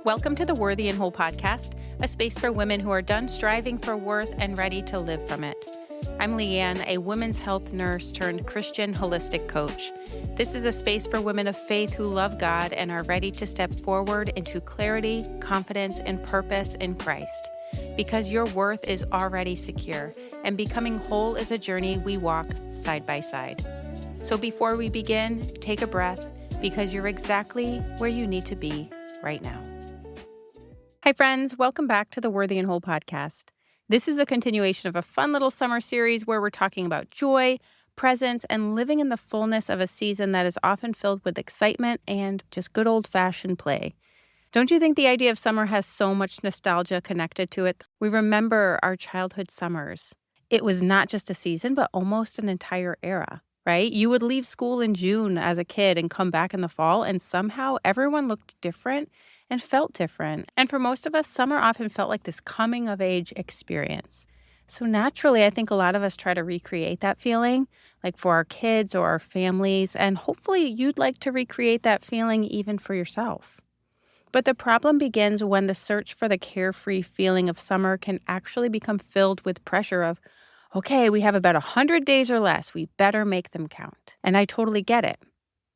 Welcome to the Worthy and Whole podcast, a space for women who are done striving for worth and ready to live from it. I'm Leanne, a women's health nurse turned Christian holistic coach. This is a space for women of faith who love God and are ready to step forward into clarity, confidence, and purpose in Christ. Because your worth is already secure, and becoming whole is a journey we walk side by side. So before we begin, take a breath, because you're exactly where you need to be right now. Hi, friends. Welcome back to the Worthy and Whole podcast. This is a continuation of a fun little summer series where we're talking about joy, presence, and living in the fullness of a season that is often filled with excitement and just good old-fashioned play. Don't you think the idea of summer has so much nostalgia connected to it? We remember our childhood summers. It was not just a season, but almost an entire era, right? You would leave school in June as a kid and come back in the fall, and somehow everyone looked different and felt different. And for most of us, summer often felt like this coming-of-age experience. So naturally, I think a lot of us try to recreate that feeling, like for our kids or our families, and hopefully you'd like to recreate that feeling even for yourself. But the problem begins when the search for the carefree feeling of summer can actually become filled with pressure of, okay, we have about 100 days or less, we better make them count. And I totally get it.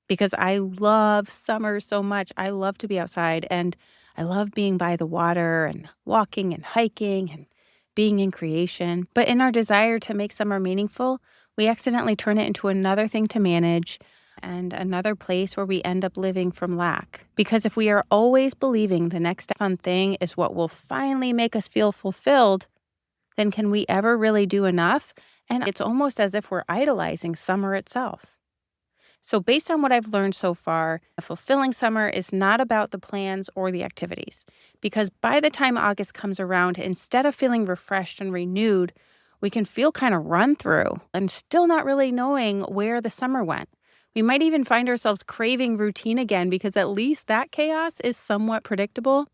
Because I love summer so much. I love to be outside, and I love being by the water and walking and hiking and being in creation. But in our desire to make summer meaningful, we accidentally turn it into another thing to manage and another place where we end up living from lack. Because if we are always believing the next fun thing is what will finally make us feel fulfilled, then can we ever really do enough? And it's almost as if we're idolizing summer itself. So based on what I've learned so far, a fulfilling summer is not about the plans or the activities. Because by the time August comes around, instead of feeling refreshed and renewed, we can feel kind of run through and still not really knowing where the summer went. We might even find ourselves craving routine again because at least that chaos is somewhat predictable.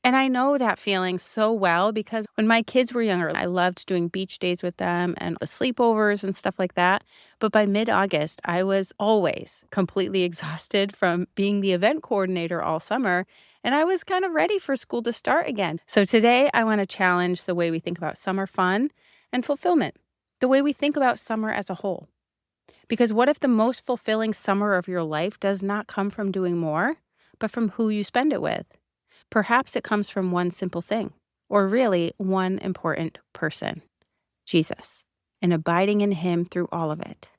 And I know that feeling so well because when my kids were younger, I loved doing beach days with them and the sleepovers and stuff like that. But by mid-August, I was always completely exhausted from being the event coordinator all summer, and I was kind of ready for school to start again. So today, I want to challenge the way we think about summer fun and fulfillment, the way we think about summer as a whole. Because what if the most fulfilling summer of your life does not come from doing more, but from who you spend it with? Perhaps it comes from one simple thing, or really one important person, Jesus, and abiding in him through all of it.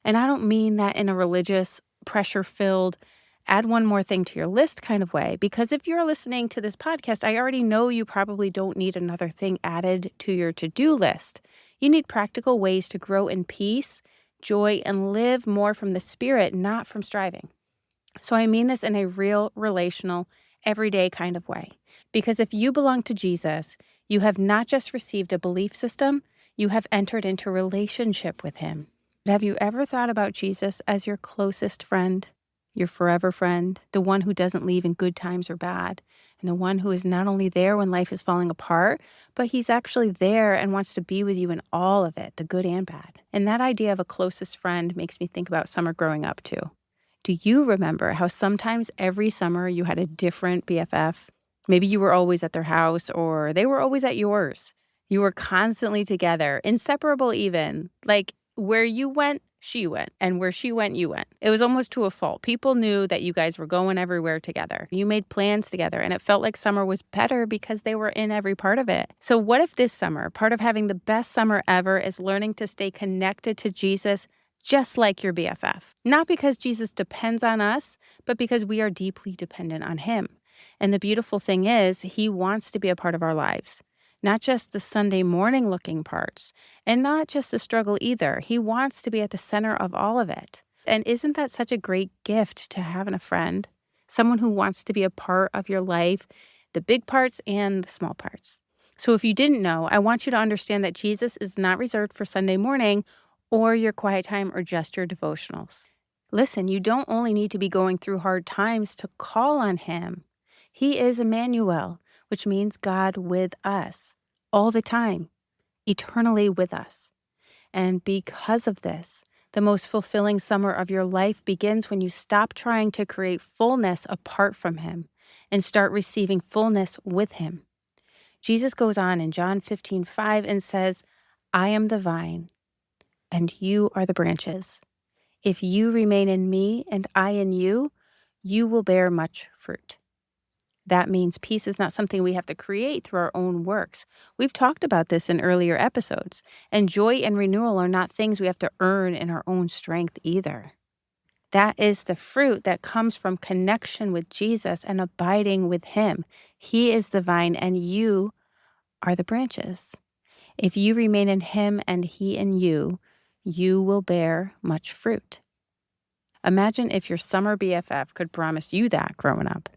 And I don't mean that in a religious, pressure-filled, add one more thing to your list kind of way, because if you're listening to this podcast, I already know you probably don't need another thing added to your to-do list. You need practical ways to grow in peace, joy, and live more from the Spirit, not from striving. So I mean this in a real, relational, everyday kind of way. Because if you belong to Jesus, you have not just received a belief system, you have entered into relationship with him. Have you ever thought about Jesus as your closest friend, your forever friend, the one who doesn't leave in good times or bad, and the one who is not only there when life is falling apart, but he's actually there and wants to be with you in all of it, the good and bad. And that idea of a closest friend makes me think about summer growing up too. Do you remember how sometimes every summer you had a different BFF? Maybe you were always at their house or they were always at yours. You were constantly together, inseparable even. Like where you went, she went. And where she went, you went. It was almost to a fault. People knew that you guys were going everywhere together. You made plans together and it felt like summer was better because they were in every part of it. So what if this summer, part of having the best summer ever is learning to stay connected to Jesus just like your BFF. Not because Jesus depends on us, but because we are deeply dependent on him. And the beautiful thing is, he wants to be a part of our lives. Not just the Sunday morning looking parts, and not just the struggle either. He wants to be at the center of all of it. And isn't that such a great gift to have in a friend? Someone who wants to be a part of your life, the big parts and the small parts. So if you didn't know, I want you to understand that Jesus is not reserved for Sunday morning or your quiet time, or just your devotionals. Listen, you don't only need to be going through hard times to call on him. He is Emmanuel, which means God with us, all the time, eternally with us. And because of this, The most fulfilling summer of your life begins when you stop trying to create fullness apart from Him and start receiving fullness with Him. Jesus goes on in John 15:5 and says, I am the vine, and you are the branches. If you remain in me and I in you, you will bear much fruit. That means peace is not something we have to create through our own works. We've talked about this in earlier episodes. And joy and renewal are not things we have to earn in our own strength either. That is the fruit that comes from connection with Jesus and abiding with Him. He is the vine and you are the branches. If you remain in Him and He in you, you will bear much fruit. Imagine if your summer BFF could promise you that growing up.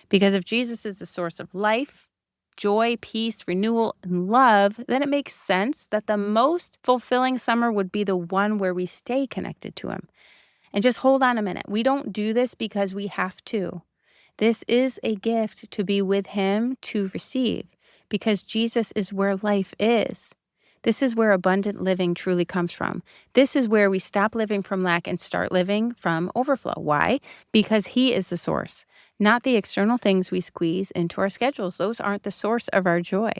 Because if Jesus is the source of life, joy, peace, renewal, and love, then it makes sense that the most fulfilling summer would be the one where we stay connected to Him. And just hold on a minute. We don't do this because we have to. This is a gift to be with Him to receive, because Jesus is where life is. This is where abundant living truly comes from. This is where we stop living from lack and start living from overflow. Why? Because He is the source, not the external things we squeeze into our schedules. Those aren't the source of our joy,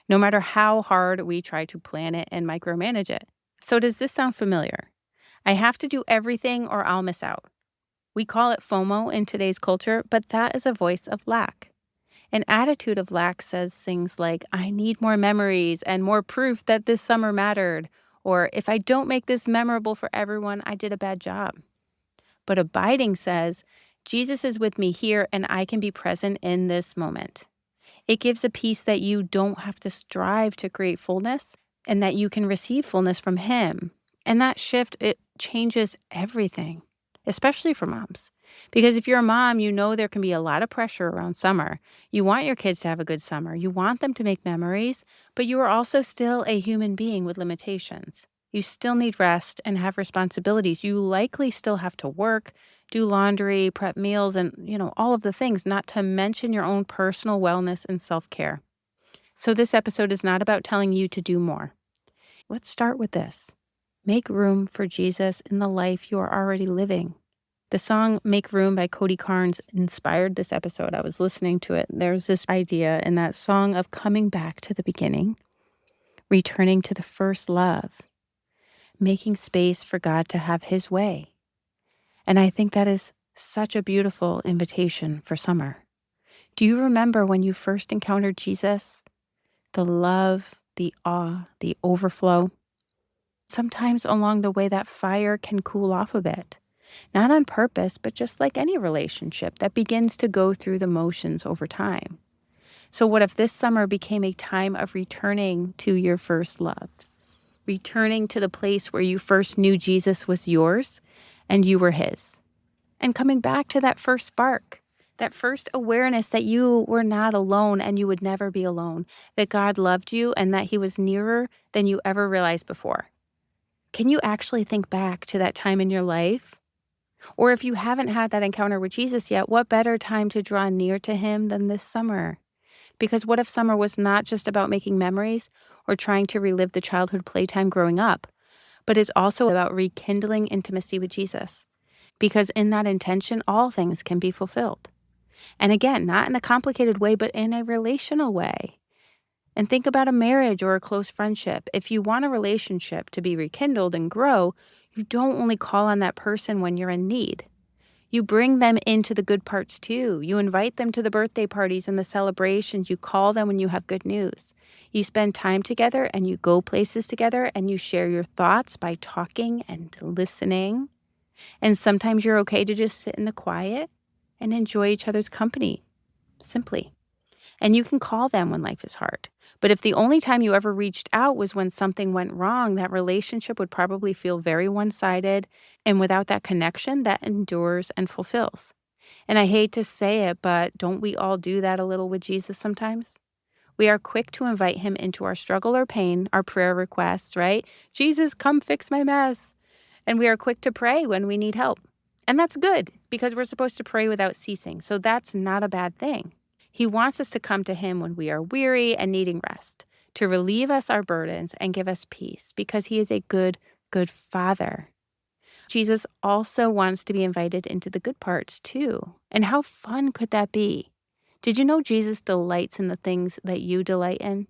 no matter how hard we try to plan it and micromanage it. So does this sound familiar? I have to do everything or I'll miss out. We call it FOMO in today's culture, but that is a voice of lack. An attitude of lack says things like, I need more memories and more proof that this summer mattered. Or if I don't make this memorable for everyone, I did a bad job. But abiding says, Jesus is with me here and I can be present in this moment. It gives a peace that you don't have to strive to create fullness and that you can receive fullness from Him. And that shift, it changes everything, especially for moms. Because if you're a mom, you know there can be a lot of pressure around summer. You want your kids to have a good summer. You want them to make memories, but you are also still a human being with limitations. You still need rest and have responsibilities. You likely still have to work, do laundry, prep meals, and, all of the things, not to mention your own personal wellness and self-care. So this episode is not about telling you to do more. Let's start with this. Make room for Jesus in the life you are already living. The song Make Room by Cody Carnes inspired this episode. I was listening to it. There's this idea in that song of coming back to the beginning, returning to the first love, making space for God to have His way. And I think that is such a beautiful invitation for summer. Do you remember when you first encountered Jesus? The love, the awe, the overflow. Sometimes along the way, that fire can cool off a bit. Not on purpose, but just like any relationship that begins to go through the motions over time. So what if this summer became a time of returning to your first love? Returning to the place where you first knew Jesus was yours and you were His. And coming back to that first spark, that first awareness that you were not alone and you would never be alone, that God loved you and that He was nearer than you ever realized before. Can you actually think back to that time in your life? Or if you haven't had that encounter with Jesus yet, what better time to draw near to Him than this summer? Because what if summer was not just about making memories or trying to relive the childhood playtime growing up, but is also about rekindling intimacy with Jesus? Because in that intention, all things can be fulfilled. And again, not in a complicated way, but in a relational way. And think about a marriage or a close friendship. If you want a relationship to be rekindled and grow, you don't only call on that person when you're in need. You bring them into the good parts too. You invite them to the birthday parties and the celebrations. You call them when you have good news. You spend time together and you go places together and you share your thoughts by talking and listening. And sometimes you're okay to just sit in the quiet and enjoy each other's company, simply. And you can call them when life is hard. But if the only time you ever reached out was when something went wrong, that relationship would probably feel very one-sided. And without that connection, that endures and fulfills. And I hate to say it, but don't we all do that a little with Jesus sometimes? We are quick to invite Him into our struggle or pain, our prayer requests, right? Jesus, come fix my mess. And we are quick to pray when we need help. And that's good because we're supposed to pray without ceasing. So that's not a bad thing. He wants us to come to Him when we are weary and needing rest, to relieve us our burdens and give us peace, because He is a good, good Father. Jesus also wants to be invited into the good parts too. And how fun could that be? Did you know Jesus delights in the things that you delight in?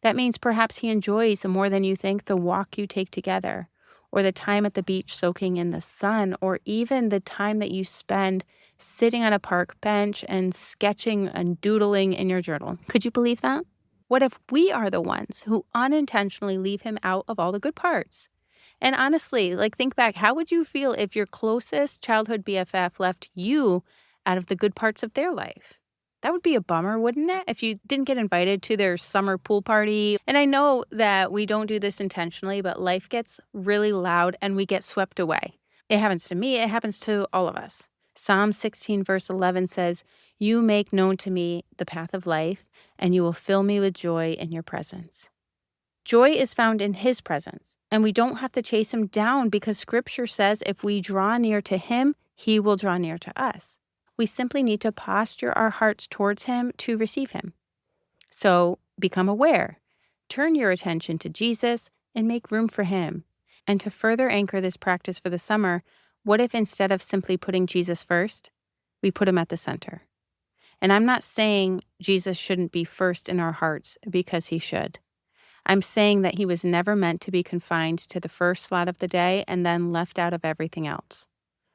That means perhaps he enjoys more than you think the walk you take together, or the time at the beach soaking in the sun, or even the time that you spend sitting on a park bench and sketching and doodling in your journal. Could you believe that? What if we are the ones who unintentionally leave him out of all the good parts? And honestly, think back, how would you feel if your closest childhood BFF left you out of the good parts of their life? That would be a bummer, wouldn't it? If you didn't get invited to their summer pool party. And I know that we don't do this intentionally, but life gets really loud and we get swept away. It happens to me. It happens to all of us. Psalm 16 verse 11 says, "You make known to me the path of life, and you will fill me with joy in your presence." Joy is found in his presence, and we don't have to chase him down because scripture says if we draw near to him, he will draw near to us. We simply need to posture our hearts towards him to receive him. So become aware, turn your attention to Jesus, and make room for him. And to further anchor this practice for the summer, what if instead of simply putting Jesus first, we put him at the center? And I'm not saying Jesus shouldn't be first in our hearts, because he should. I'm saying that he was never meant to be confined to the first slot of the day and then left out of everything else.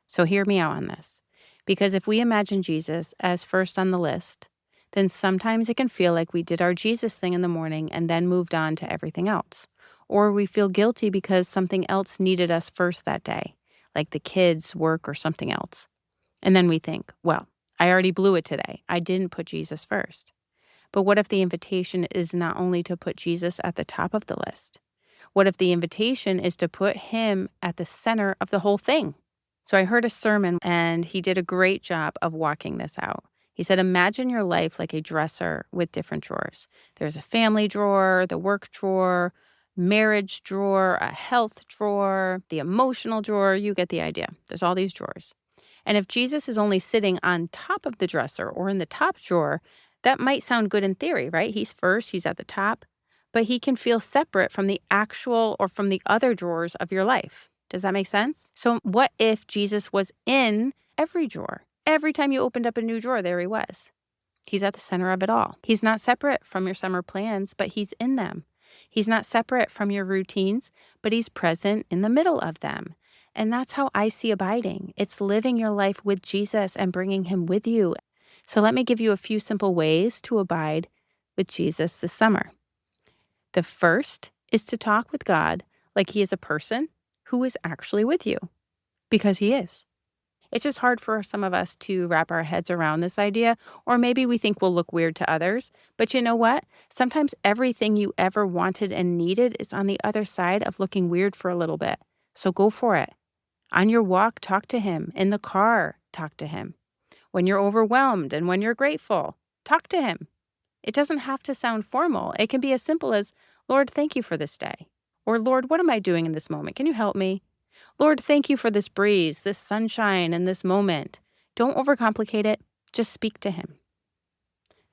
So hear me out on this. Because if we imagine Jesus as first on the list, then sometimes it can feel like we did our Jesus thing in the morning and then moved on to everything else. Or we feel guilty because something else needed us first that day, like the kids, work, or something else. And then we think, well, I already blew it today. I didn't put Jesus first. But what if the invitation is not only to put Jesus at the top of the list? What if the invitation is to put him at the center of the whole thing? So I heard a sermon, and he did a great job of walking this out. He said, imagine your life like a dresser with different drawers. There's a family drawer, the work drawer, marriage drawer, a health drawer, the emotional drawer. You get the idea. There's all these drawers. And if Jesus is only sitting on top of the dresser or in the top drawer, that might sound good in theory, right? He's first, he's at the top, but he can feel separate from the actual or from the other drawers of your life. Does that make sense? So what if Jesus was in every drawer? Every time you opened up a new drawer, there he was. He's at the center of it all. He's not separate from your summer plans, but he's in them. He's not separate from your routines, but he's present in the middle of them. And that's how I see abiding. It's living your life with Jesus and bringing him with you. So let me give you a few simple ways to abide with Jesus this summer. The first is to talk with God like he is a person who is actually with you, because he is. It's just hard for some of us to wrap our heads around this idea, or maybe we think we'll look weird to others. But you know what? Sometimes everything you ever wanted and needed is on the other side of looking weird for a little bit. So go for it. On your walk, talk to him. In the car, talk to him. When you're overwhelmed and when you're grateful, talk to him. It doesn't have to sound formal. It can be as simple as, Lord, thank you for this day. Or, Lord, what am I doing in this moment? Can you help me? Lord, thank you for this breeze, this sunshine, and this moment. Don't overcomplicate it. Just speak to him.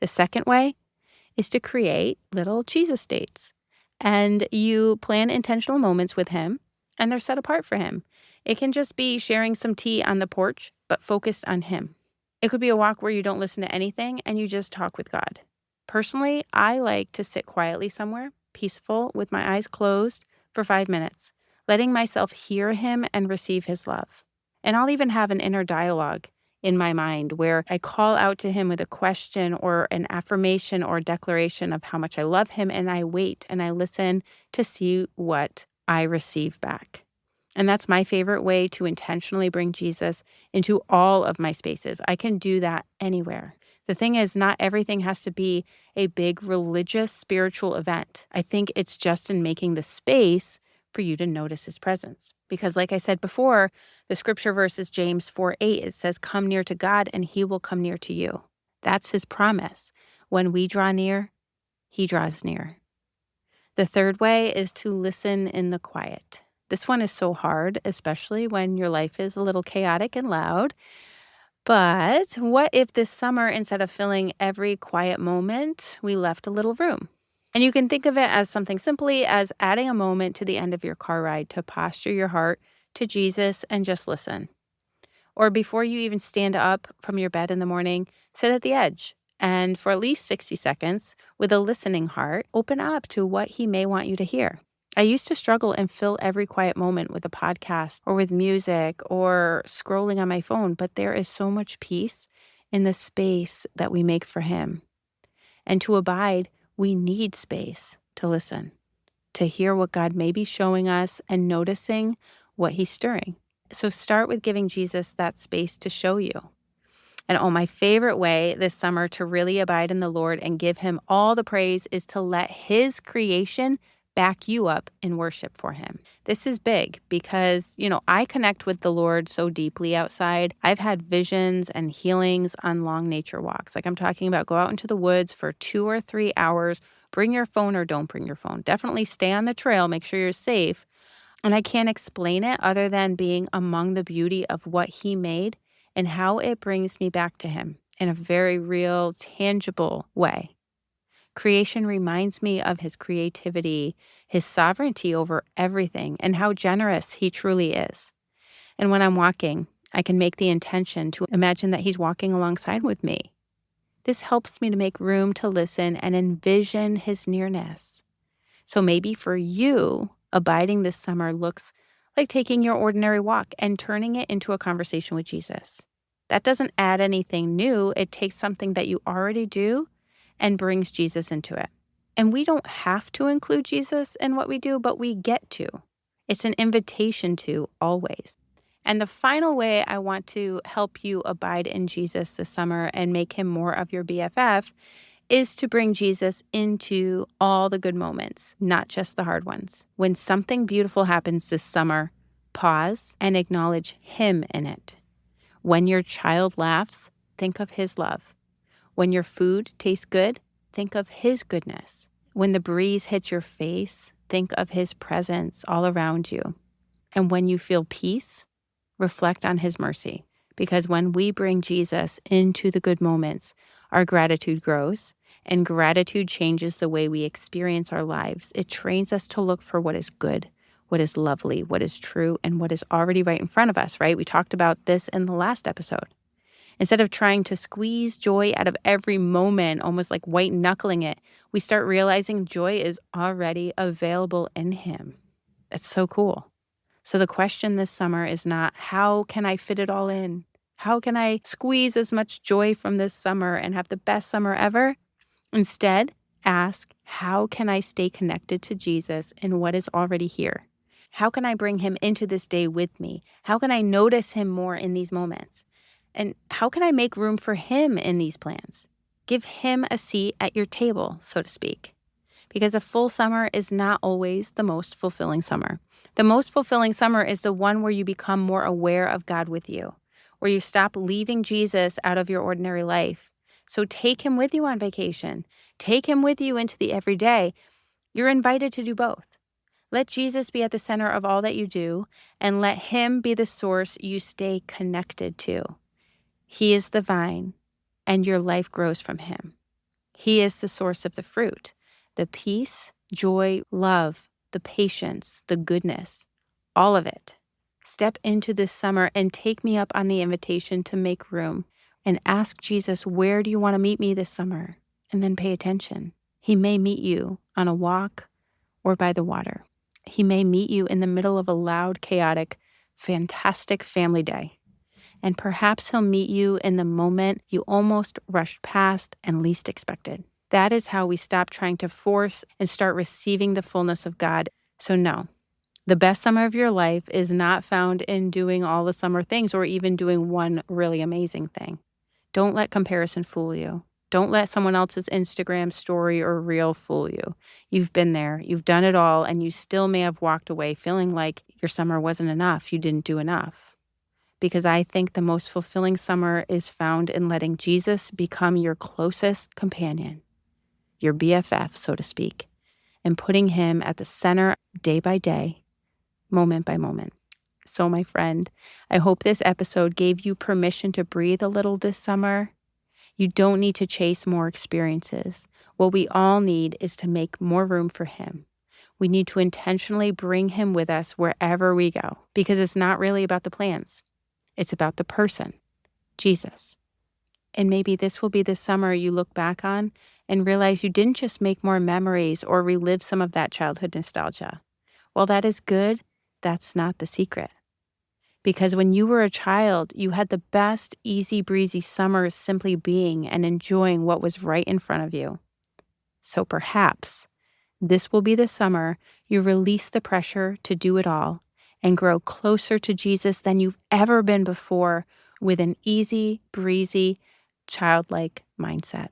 The second way is to create little Jesus dates. And you plan intentional moments with him, and they're set apart for him. It can just be sharing some tea on the porch, but focused on him. It could be a walk where you don't listen to anything and you just talk with God. Personally, I like to sit quietly somewhere, peaceful, with my eyes closed for 5 minutes, letting myself hear him and receive his love. And I'll even have an inner dialogue in my mind where I call out to him with a question or an affirmation or declaration of how much I love him, and I wait and I listen to see what I receive back. And that's my favorite way to intentionally bring Jesus into all of my spaces. I can do that anywhere. The thing is, not everything has to be a big religious, spiritual event. I think it's just in making the space for you to notice his presence. Because like I said before, the scripture verse is James 4:8. It says, come near to God and he will come near to you. That's his promise. When we draw near, he draws near. The third way is to listen in the quiet. This one is so hard, especially when your life is a little chaotic and loud. But what if this summer, instead of filling every quiet moment, we left a little room? And you can think of it as something simply as adding a moment to the end of your car ride to posture your heart to Jesus and just listen. Or before you even stand up from your bed in the morning, sit at the edge and for at least 60 seconds, with a listening heart, open up to what he may want you to hear. I used to struggle and fill every quiet moment with a podcast or with music or scrolling on my phone, but there is so much peace in the space that we make for him. And to abide, we need space to listen, to hear what God may be showing us and noticing what he's stirring. So start with giving Jesus that space to show you. And my favorite way this summer to really abide in the Lord and give him all the praise is to let his creation back you up in worship for him. This is big because, I connect with the Lord so deeply outside. I've had visions and healings on long nature walks. Like I'm talking about go out into the woods for 2 or 3 hours, bring your phone or don't bring your phone. Definitely stay on the trail, make sure you're safe. And I can't explain it other than being among the beauty of what he made and how it brings me back to him in a very real, tangible way. Creation reminds me of his creativity, his sovereignty over everything, and how generous he truly is. And when I'm walking, I can make the intention to imagine that he's walking alongside with me. This helps me to make room to listen and envision his nearness. So maybe for you, abiding this summer looks like taking your ordinary walk and turning it into a conversation with Jesus. That doesn't add anything new. It takes something that you already do and brings Jesus into it. And we don't have to include Jesus in what we do, but we get to. It's an invitation to always. And the final way I want to help you abide in Jesus this summer and make him more of your BFF is to bring Jesus into all the good moments, not just the hard ones. When something beautiful happens this summer, pause and acknowledge him in it. When your child laughs, think of his love. When your food tastes good, think of his goodness. When the breeze hits your face, think of his presence all around you. And when you feel peace, reflect on his mercy. Because when we bring Jesus into the good moments, our gratitude grows, and gratitude changes the way we experience our lives. It trains us to look for what is good, what is lovely, what is true, and what is already right in front of us, right? We talked about this in the last episode. Instead of trying to squeeze joy out of every moment, almost like white knuckling it, we start realizing joy is already available in him. It's so cool. So the question this summer is not, how can I fit it all in? How can I squeeze as much joy from this summer and have the best summer ever? Instead, ask, how can I stay connected to Jesus in what is already here? How can I bring him into this day with me? How can I notice him more in these moments? And how can I make room for him in these plans? Give him a seat at your table, so to speak. Because a full summer is not always the most fulfilling summer. The most fulfilling summer is the one where you become more aware of God with you, where you stop leaving Jesus out of your ordinary life. So take him with you on vacation. Take him with you into the everyday. You're invited to do both. Let Jesus be at the center of all that you do, and let him be the source you stay connected to. He is the vine, and your life grows from him. He is the source of the fruit, the peace, joy, love, the patience, the goodness, all of it. Step into this summer and take me up on the invitation to make room and ask Jesus, where do you want to meet me this summer? And then pay attention. He may meet you on a walk or by the water. He may meet you in the middle of a loud, chaotic, fantastic family day. And perhaps he'll meet you in the moment you almost rushed past and least expected. That is how we stop trying to force and start receiving the fullness of God. So no, the best summer of your life is not found in doing all the summer things or even doing one really amazing thing. Don't let comparison fool you. Don't let someone else's Instagram story or reel fool you. You've been there, you've done it all, and you still may have walked away feeling like your summer wasn't enough, you didn't do enough. Because I think the most fulfilling summer is found in letting Jesus become your closest companion, your BFF, so to speak, and putting him at the center day by day, moment by moment. So, my friend, I hope this episode gave you permission to breathe a little this summer. You don't need to chase more experiences. What we all need is to make more room for him. We need to intentionally bring him with us wherever we go, because it's not really about the plans. It's about the person, Jesus. And maybe this will be the summer you look back on and realize you didn't just make more memories or relive some of that childhood nostalgia. While that is good, that's not the secret. Because when you were a child, you had the best, easy breezy summers simply being and enjoying what was right in front of you. So perhaps this will be the summer you release the pressure to do it all and grow closer to Jesus than you've ever been before with an easy, breezy, childlike mindset.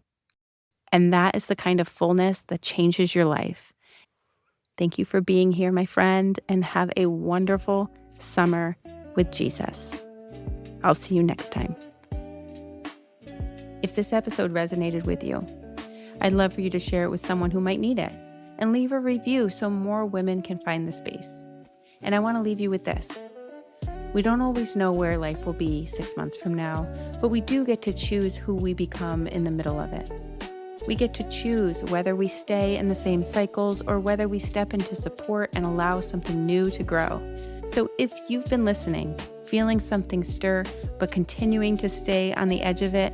And that is the kind of fullness that changes your life. Thank you for being here, my friend, and have a wonderful summer with Jesus. I'll see you next time. If this episode resonated with you, I'd love for you to share it with someone who might need it and leave a review so more women can find the space. And I want to leave you with this. We don't always know where life will be 6 months from now, but we do get to choose who we become in the middle of it. We get to choose whether we stay in the same cycles or whether we step into support and allow something new to grow. So if you've been listening, feeling something stir, but continuing to stay on the edge of it,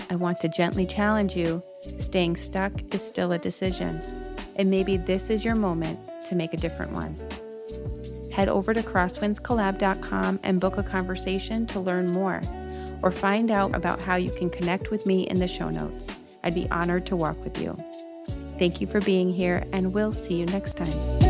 I want to gently challenge you. Staying stuck is still a decision. And maybe this is your moment to make a different one. Head over to crosswindscollab.com and book a conversation to learn more, or find out about how you can connect with me in the show notes. I'd be honored to walk with you. Thank you for being here, and we'll see you next time.